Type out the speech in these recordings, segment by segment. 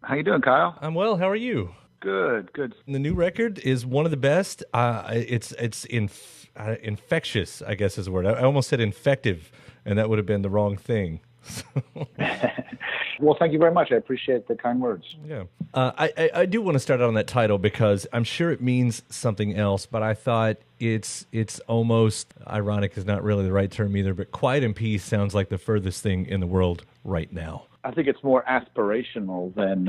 How you doing, Kyle? I'm well. How are you? Good, good. The new record is one of the best. It's infectious, I guess is the word. I almost said infective, and that would have been the wrong thing. Well, thank you very much. I appreciate the kind words. Yeah. I do want to start out on that title because I'm sure it means something else, but I thought it's almost ironic is not really the right term either, but Quiet and Peace sounds like the furthest thing in the world right now. I think it's more aspirational than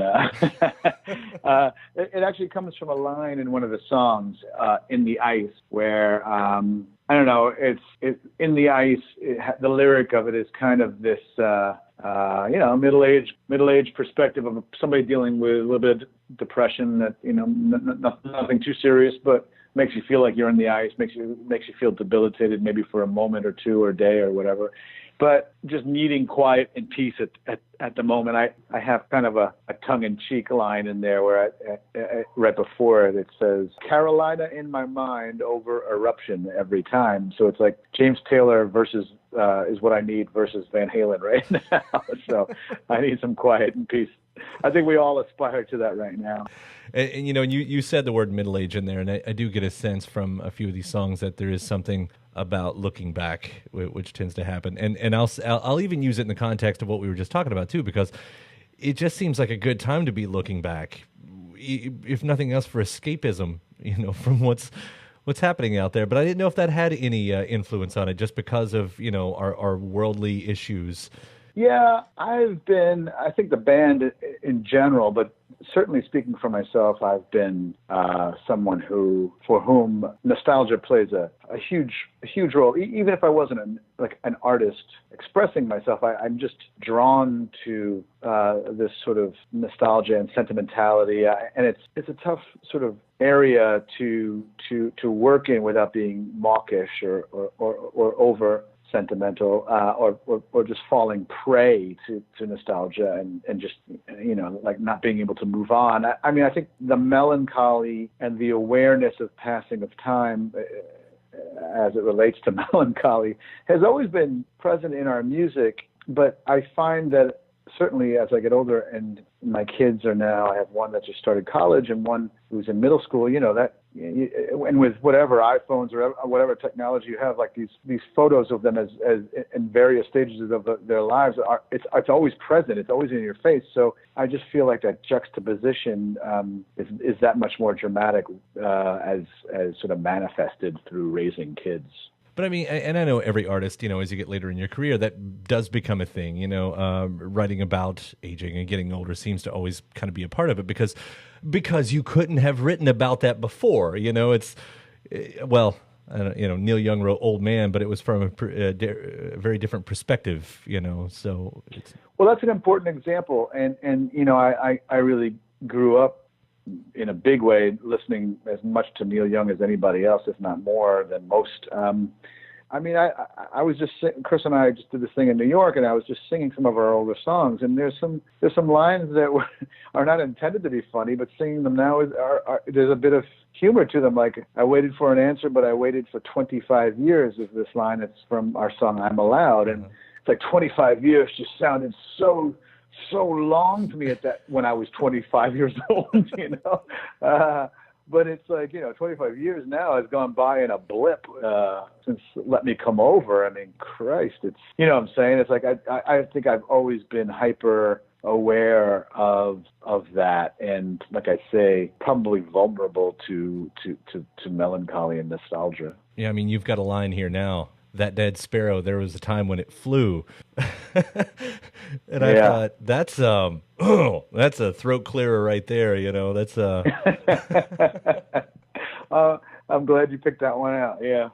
it actually comes from a line in one of the songs, In the Ice, where I don't know, it's In the Ice. The lyric of it is kind of this middle-aged perspective of somebody dealing with a little bit of depression that, nothing too serious, but makes you feel like you're in the ice, makes you feel debilitated maybe for a moment or two or a day or whatever. But just needing quiet and peace at the moment. I have kind of a tongue-in-cheek line in there where right before it says, Carolina in my mind over eruption every time. So it's like James Taylor versus is what I need versus Van Halen right now. So I need some quiet and peace. I think we all aspire to that right now. And you said the word middle age in there, and I do get a sense from a few of these songs that there is something about looking back, which tends to happen. And I'll even use it in the context of what we were just talking about too, because it just seems like a good time to be looking back, if nothing else for escapism, from what's happening out there. But I didn't know if that had any influence on it, just because of our worldly issues. Yeah, I think the band in general, but certainly speaking for myself, I've been someone for whom nostalgia plays a huge role. Even if I wasn't an artist expressing myself, I'm just drawn to this sort of nostalgia and sentimentality, and it's a tough sort of area to work in without being mawkish or over sentimental, or just falling prey to nostalgia and just like not being able to move on. I mean, I think the melancholy and the awareness of passing of time, as it relates to melancholy, has always been present in our music. But I find that certainly as I get older, and my kids are now, I have one that just started college and one who's in middle school, and with whatever iPhones or whatever technology you have, like these photos of them as in various stages of their lives it's always present. It's always in your face. So I just feel like that juxtaposition is that much more dramatic as sort of manifested through raising kids. But I mean, and I know every artist, as you get later in your career, that does become a thing. Writing about aging and getting older seems to always kind of be a part of it because you couldn't have written about that before. It's I don't, Neil Young wrote Old Man, but it was from a very different perspective. So well, that's an important example, and I really grew up in a big way listening as much to Neil Young as anybody else, if not more than most. I mean, I was just Chris and I just did this thing in New York, and I was just singing some of our older songs, and there's some lines that are not intended to be funny, but singing them now there's a bit of humor to them. Like, I waited for an answer, but I waited for 25 years is this line that's from our song I'm Allowed, and it's like 25 years just sounded so long to me when I was 25 years old, but it's like, 25 years now has gone by in a blip since Let Me Come Over. I mean, Christ, it's, what I'm saying? It's like, I think I've always been hyper aware of that. And like I say, probably vulnerable to melancholy and nostalgia. Yeah. I mean, you've got a line here now. That dead sparrow, there was a time when it flew. And I thought, that's a throat clearer right there, that's I'm glad you picked that one out. Yeah.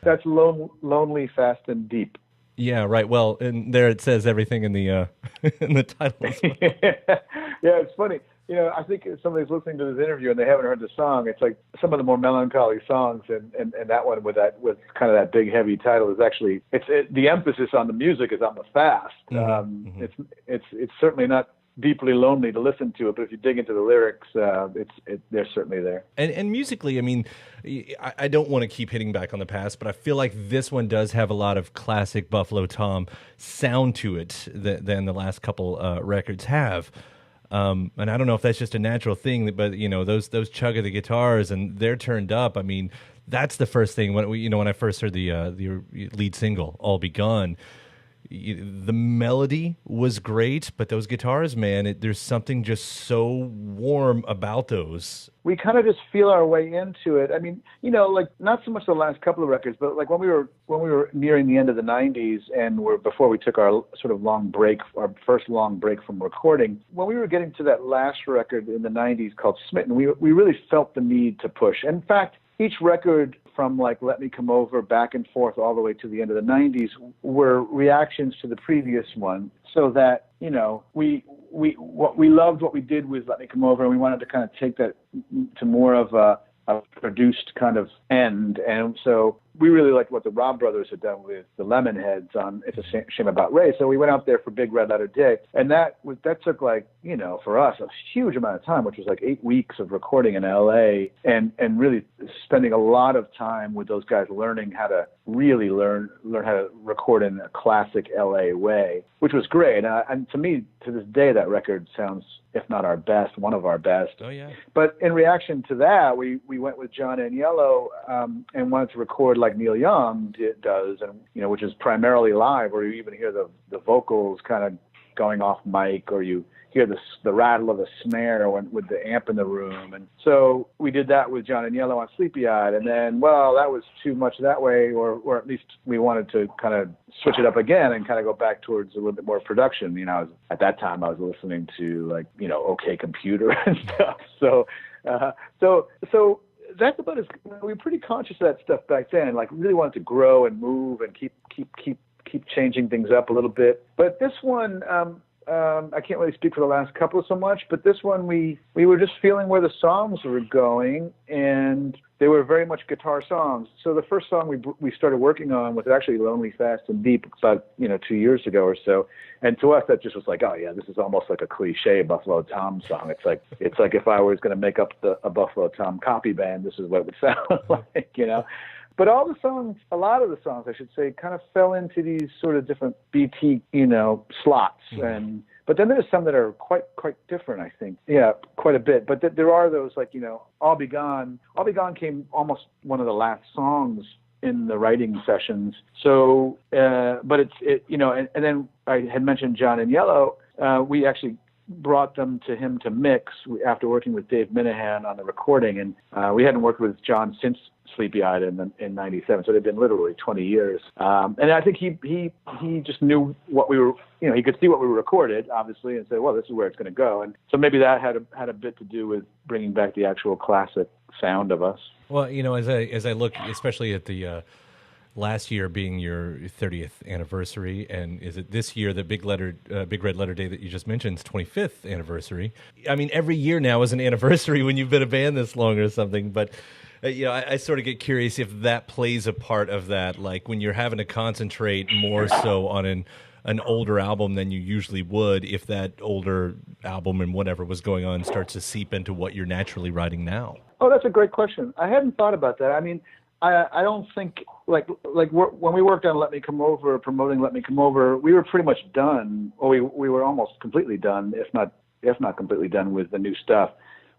That's lonely, fast, and deep. Yeah, right. Well, and there it says everything in the in the title as well. Yeah, it's funny. I think if somebody's listening to this interview and they haven't heard the song, it's like some of the more melancholy songs, and that one with kind of that big heavy title is actually the emphasis on the music is on the fast. Mm-hmm. It's certainly not deeply lonely to listen to it, but if you dig into the lyrics, they're certainly there. And musically, I mean, I don't want to keep hitting back on the past, but I feel like this one does have a lot of classic Buffalo Tom sound to it than the last couple records have. And I don't know if that's just a natural thing, but those chug of the guitars and they're turned up. I mean, that's the first thing when I first heard the lead single, "All Be Gone." The melody was great, but those guitars, man, there's something just so warm about those. We kind of just feel our way into it. I mean, like not so much the last couple of records, but like when we were nearing the end of the '90s and before we took our sort of long break, our first long break from recording, when we were getting to that last record in the '90s called Smitten, we really felt the need to push. In fact, each record from like Let Me Come Over back and forth all the way to the end of the '90s were reactions to the previous one, so that we loved what we did with Let Me Come Over, and we wanted to kind of take that to more of a produced kind of end. And so we really liked what the Robb Brothers had done with the Lemonheads on It's a Shame About Ray. So we went out there for Big Red Letter Day. And that took like, for us, a huge amount of time, which was like 8 weeks of recording in LA and really spending a lot of time with those guys learning how to really learn how to record in a classic LA way, which was great. And to me, to this day, that record sounds, if not our best, one of our best. Oh, yeah. But in reaction to that, we went with John Aniello and wanted to record like Neil Young does, and which is primarily live, where you even hear the vocals kind of going off mic, or you hear the rattle of the snare with the amp in the room. And so we did that with John Aniello on Sleepy Eyed, and then, well, that was too much that way, or at least we wanted to kind of switch it up again and kind of go back towards a little bit more production. At that time I was listening to like, OK Computer and stuff. So that's about we were pretty conscious of that stuff back then. Like, really wanted to grow and move and keep changing things up a little bit. But this one, I can't really speak for the last couple so much, but this one we were just feeling where the songs were going, and they were very much guitar songs. So the first song we started working on was actually Lonely, Fast, and Deep about 2 years ago or so. And to us, that just was like, oh yeah, this is almost like a cliche Buffalo Tom song. It's like if I was going to make up a Buffalo Tom copy band, this is what it would sound like, But a lot of the songs, I should say, kind of fell into these sort of different BT, slots. Mm-hmm. But then there's some that are quite different, I think. Yeah, quite a bit. But there are those, like, All Be Gone. All Be Gone came almost one of the last songs in the writing sessions. So, but and then I had mentioned John Aniello. We actually brought them to him to mix after working with Dave Minahan on the recording. And we hadn't worked with John since Sleepy Eyed in '97, so it had been literally 20 years. And I think he just knew what we were, he could see what we recorded, obviously, and say, well, this is where it's going to go. And so maybe that had a bit to do with bringing back the actual classic sound of us. Well, as I look, especially at the last year being your 30th anniversary, and is it this year, the Big Red Letter Day that you just mentioned, 25th anniversary? I mean, every year now is an anniversary when you've been a band this long or something, but I sort of get curious if that plays a part of that, like when you're having to concentrate more so on an older album than you usually would, if that older album and whatever was going on starts to seep into what you're naturally writing now. Oh, that's a great question. I hadn't thought about that. I mean, I don't think, like when we worked on Let Me Come Over, promoting Let Me Come Over, we were pretty much done, or we were almost completely done, if not completely done with the new stuff.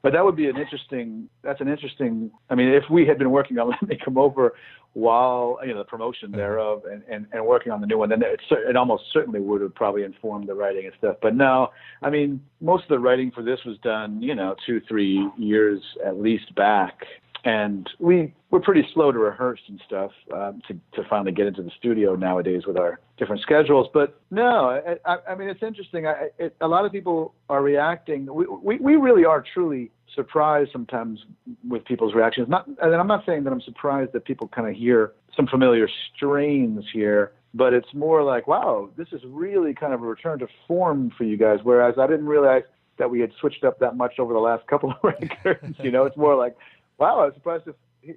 But that would be that's an interesting, I mean, if we had been working on Let Me Come Over while, the promotion thereof and working on the new one, then it almost certainly would have probably informed the writing and stuff. But no, I mean, most of the writing for this was done, 2-3 years at least back. And we're pretty slow to rehearse and stuff to finally get into the studio nowadays with our different schedules. But no, I mean, it's interesting. A lot of people are reacting. We really are truly surprised sometimes with people's reactions. And I'm not saying that I'm surprised that people kind of hear some familiar strains here, but it's more like, wow, this is really kind of a return to form for you guys. Whereas I didn't realize that we had switched up that much over the last couple of records. It's more like, wow, I was surprised to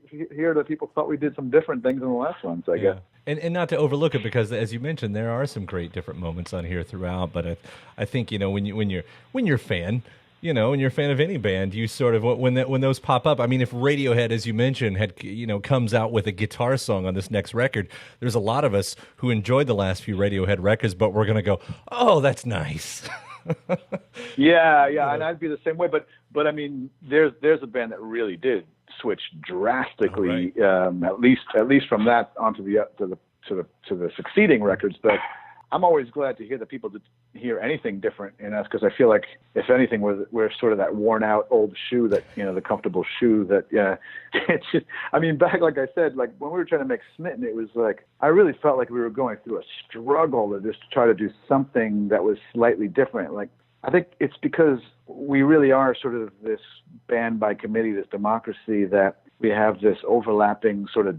hear that people thought we did some different things in the last ones, I guess. And not to overlook it, because as you mentioned, there are some great different moments on here throughout. But I think when you're a fan, when you're a fan of any band, you sort of when those pop up. I mean, if Radiohead, as you mentioned, comes out with a guitar song on this next record, there's a lot of us who enjoyed the last few Radiohead records, but we're gonna go, oh, that's nice. Yeah, and I'd be the same way. But I mean, there's a band that really did switch drastically, at least from that onto the succeeding records. But I'm always glad to hear that people did hear anything different in us, because I feel like, if anything, we're sort of that worn out old shoe that, the comfortable shoe that, it's just, I mean, back, like I said, like when we were trying to make Smitten, it was like, I really felt like we were going through a struggle to just try to do something that was slightly different. Like, I think it's because we really are sort of this band by committee, this democracy, that we have this overlapping sort of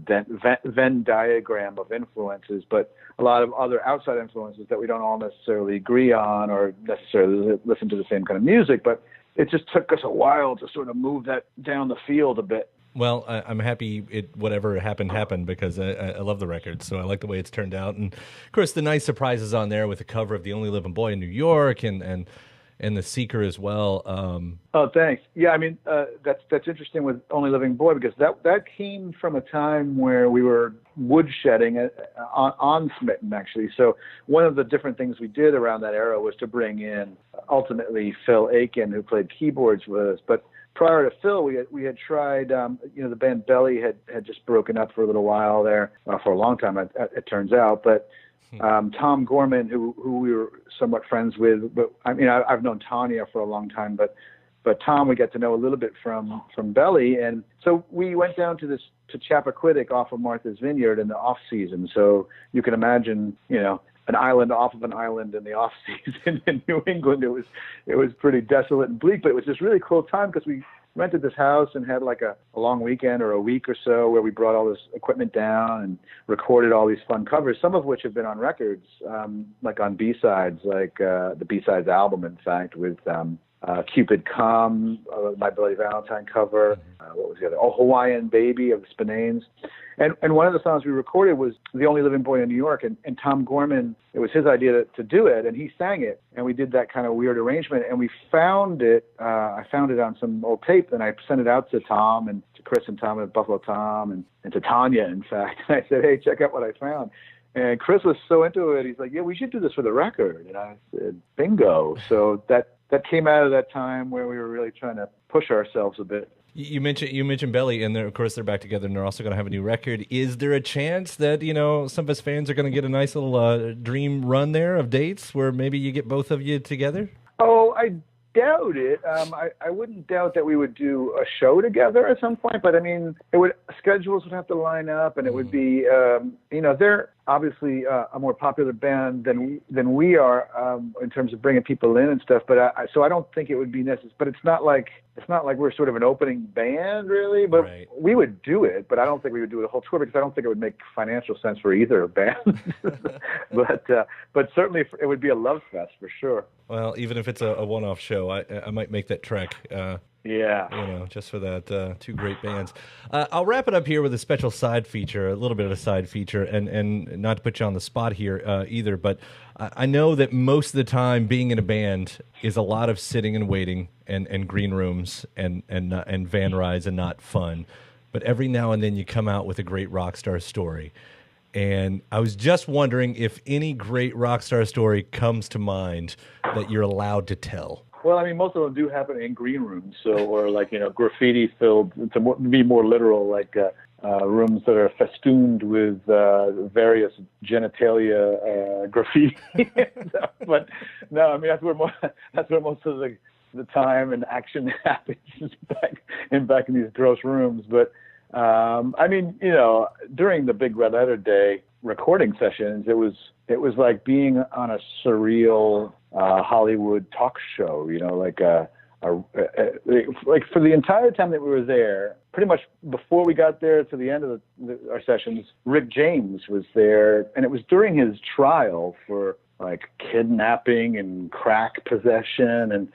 Venn diagram of influences, but a lot of other outside influences that we don't all necessarily agree on or necessarily listen to the same kind of music. But it just took us a while to sort of move that down the field a bit. Well, I'm happy whatever happened, because I love the record, so I like the way it's turned out. And, of course, the nice surprises on there with the cover of The Only Living Boy in New York and The Seeker as well. Oh, thanks. Yeah, I mean, that's interesting with Only Living Boy, because that came from a time where we were woodshedding on Smitten, actually. So one of the different things we did around that era was to bring in, ultimately, Phil Aiken, who played keyboards with us. But prior to Phil, we had tried, the band Belly had just broken up for a little while there, for a long time, it turns out. But Tom Gorman, who we were somewhat friends with, but I mean, I've known Tanya for a long time, but Tom we got to know a little bit from Belly, and so we went down to Chappaquiddick off of Martha's Vineyard in the off season. So you can imagine, an island off of an island in the off season in New England. It was pretty desolate and bleak, but it was this really cool time, because we rented this house and had like a long weekend or a week or so where we brought all this equipment down and recorded all these fun covers, some of which have been on records, like on B-sides, like the B-sides album, in fact, with Cupid Come, my Bloody Valentine cover. What was the other? Oh, Hawaiian Baby of the Spinanes. And one of the songs we recorded was The Only Living Boy in New York. And Tom Gorman, it was his idea to do it, and he sang it. And we did that kind of weird arrangement. And we found it, I found it on some old tape, and I sent it out to Tom and to Chris and Tom at Buffalo Tom and to Tanya, in fact. And I said, hey, check out what I found. And Chris was so into it, he's like, yeah, we should do this for the record. And I said, bingo. So that came out of that time where we were really trying to push ourselves a bit. You mentioned Belly, and of course they're back together, and they're also going to have a new record. Is there a chance that some of us fans are going to get a nice little dream run there of dates where maybe you get both of you together? Oh, I doubt it. I wouldn't doubt that we would do a show together at some point, but I mean, schedules would have to line up, and it would be, they're obviously a more popular band than we are in terms of bringing people in and stuff. But so I don't think it would be necessary. But it's not like we're sort of an opening band, really. But right. We would do it, but I don't think we would do the whole tour, because I don't think it would make financial sense for either band. But certainly it would be a love fest for sure. Well, even if it's a one-off show, I might make that trek. Yeah. Just for that, two great bands. I'll wrap it up here with a special side feature, a little bit of a side feature, and not to put you on the spot here either, but I know that most of the time being in a band is a lot of sitting and waiting and green rooms and van rides and not fun. But every now and then you come out with a great Rockstar story. And I was just wondering if any great Rockstar story comes to mind that you're allowed to tell. Well, I mean, most of them do happen in green rooms, or like, graffiti filled, to be more literal, like rooms that are festooned with various genitalia graffiti. But no, I mean, that's where most of the time and action happens back in these gross rooms. But I mean, during the Big Red Letter Day recording sessions, it was like being on a surreal Hollywood talk show, like for the entire time that we were there, pretty much before we got there to the end of our sessions, Rick James was there, and it was during his trial for like kidnapping and crack possession,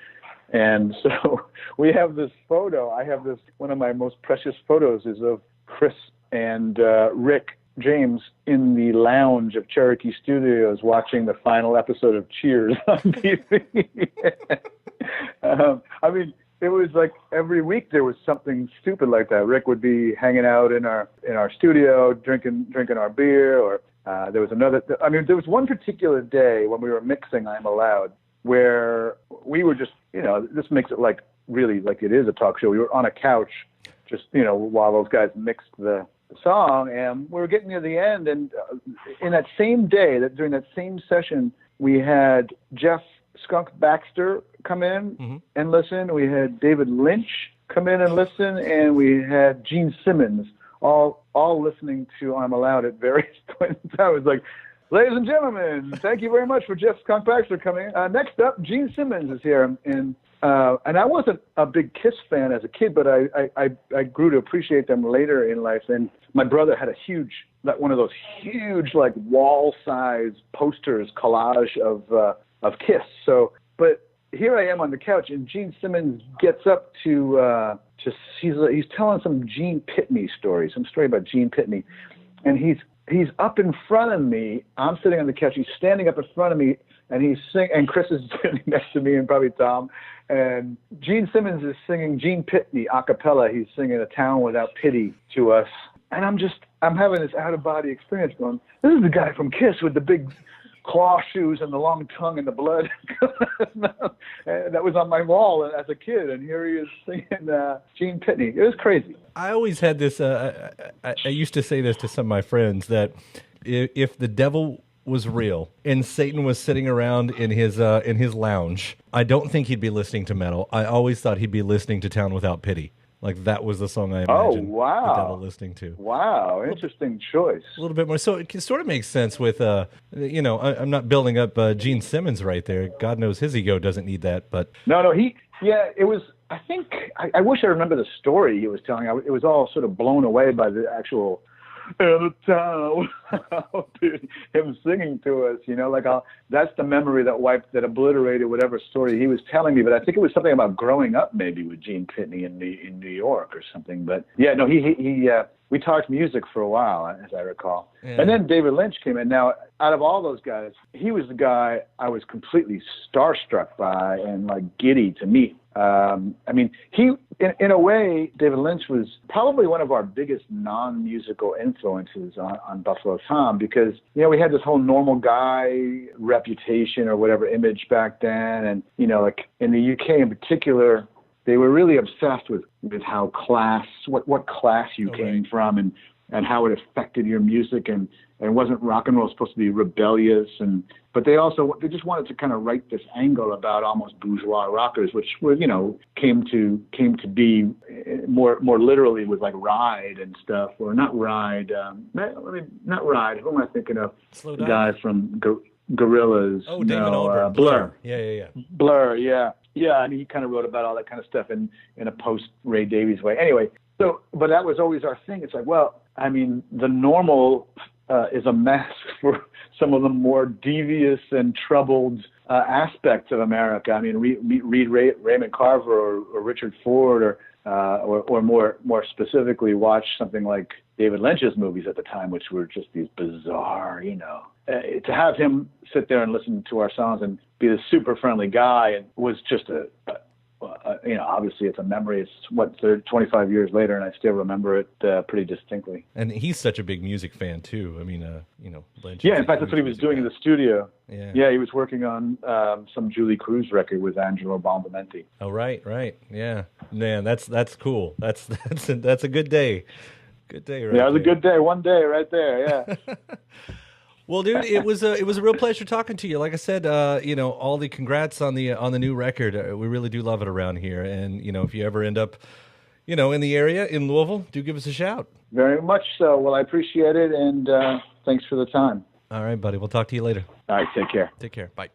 and so we have this photo. I have this, one of my most precious photos is of Chris and Rick James in the lounge of Cherokee Studios watching the final episode of Cheers on TV. I mean, it was like every week there was something stupid like that. Rick would be hanging out in our studio, drinking our beer, or there was one particular day when we were mixing I'm Allowed, where we were just, this makes it like really like it is a talk show. We were on a couch just, while those guys mixed the song, and we were getting near the end. And in that same day, during that same session, we had Jeff Skunk Baxter come in and listen. We had David Lynch come in and listen, and we had Gene Simmons all listening to I'm Allowed at various points. I was like, ladies and gentlemen, thank you very much for Jeff Skunk Baxter coming in. Next up, Gene Simmons is here. And I wasn't a big Kiss fan as a kid, but I grew to appreciate them later in life. And my brother had one of those huge, like wall-size posters collage of Kiss. So, but here I am on the couch, and Gene Simmons gets up to he's telling some Gene Pitney story, some story about Gene Pitney, and he's up in front of me. I'm sitting on the couch. He's standing up in front of me, and he's singing. And Chris is sitting next to me, and probably Tom. And Gene Simmons is singing Gene Pitney a cappella. He's singing "A Town Without Pity" to us, and I'm having this out of body experience. Going, this is the guy from Kiss with the big claw shoes and the long tongue and the blood. And that was on my wall as a kid, and here he is singing Gene Pitney. It was crazy. I always had this. I used to say this to some of my friends that if the devil was real and Satan was sitting around in his lounge, I don't think he'd be listening to metal. I always thought he'd be listening to "Town Without Pity." Like that was the song I imagined the devil listening to. Wow, interesting choice. A little bit more. So it sort of makes sense with, I'm not building up Gene Simmons right there. God knows his ego doesn't need that. But no, it was, I think, I wish I remember the story he was telling. It was all sort of blown away by the actual "And a town," him singing to us, that's the memory that obliterated whatever story he was telling me. But I think it was something about growing up maybe with Gene Pitney in New York or something. But yeah, no, we talked music for a while, as I recall. Yeah. And then David Lynch came in. Now, out of all those guys, he was the guy I was completely starstruck by and like giddy to meet. He, in a way, David Lynch was probably one of our biggest non-musical influences on Buffalo Tom, because, we had this whole normal guy reputation or whatever image back then. And, like in the UK in particular, they were really obsessed with how what class you came from and how it affected your music, and wasn't rock and roll supposed to be rebellious, but they just wanted to kind of write this angle about almost bourgeois rockers, which were, came to be more literally with like Ride and stuff, or not Ride, not Ride. Who am I thinking of? Slow the guy from Gorillaz. Oh, Damon Albarn. Blur. Yeah. Blur. Yeah. Yeah, and he kind of wrote about all that kind of stuff in a post-Ray Davies way. Anyway, but that was always our thing. It's like, well, the normal is a mask for some of the more devious and troubled aspects of America. Read Raymond Carver or Richard Ford, or more specifically, watch something like David Lynch's movies at the time, which were just these bizarre, to have him sit there and listen to our songs and be this super friendly guy, and was just obviously it's a memory. It's 25 years later, and I still remember it pretty distinctly. And he's such a big music fan too. Lynch. Yeah, in fact, that's what he was doing in the studio. Yeah, he was working on some Julie Cruz record with Angelo Baldamenti. Oh, right, yeah, man, that's cool. That's a good day. Good day, right? Yeah, it was a good day. One day, right there. Yeah. Well, dude, it was a real pleasure talking to you. Like I said, all the congrats on the new record. We really do love it around here. And if you ever end up, in the area in Louisville, do give us a shout. Very much so. Well, I appreciate it, and thanks for the time. All right, buddy. We'll talk to you later. All right, take care. Take care. Bye.